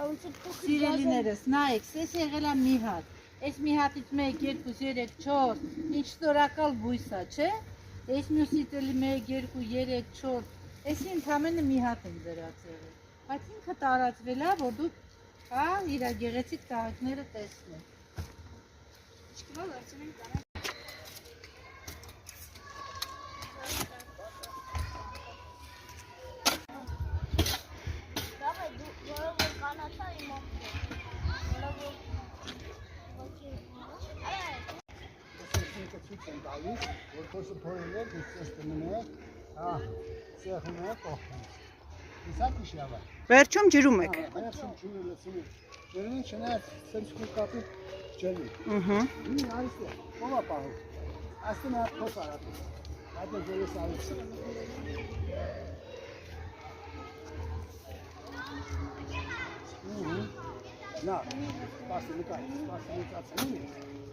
Սիրելիներս, նայեք, սես եղել է մի հատ, այս մի հատից 1, 2, 3, 4, ինչ ստորակալ բույս է, չէ, այս մյուսից էլի 1, 2, 3, 4, այսի ընդամենը մի հատ են դրած եղել, բայց ինքը տարածվել է, որ դուք իր գեղեցիկ տարածքները տեսնեք։ Չկլո վերցնենք կանենք։ Որ խոսը փորել է, դուք մնա, սեղում է կողքին։ Իսակ իշյավա։ Վերջում ջրում եք։ Վերջում ջուրը լցնում։ Ջրին չնայած սենց կուկապի ջրի։ Մի արիստե, ով է պահում։ Աստը մի հատ փոս արատում։ Այդ է ջրես արիստը։ Նա, սպասի լկայ, սպասի լկացնում է։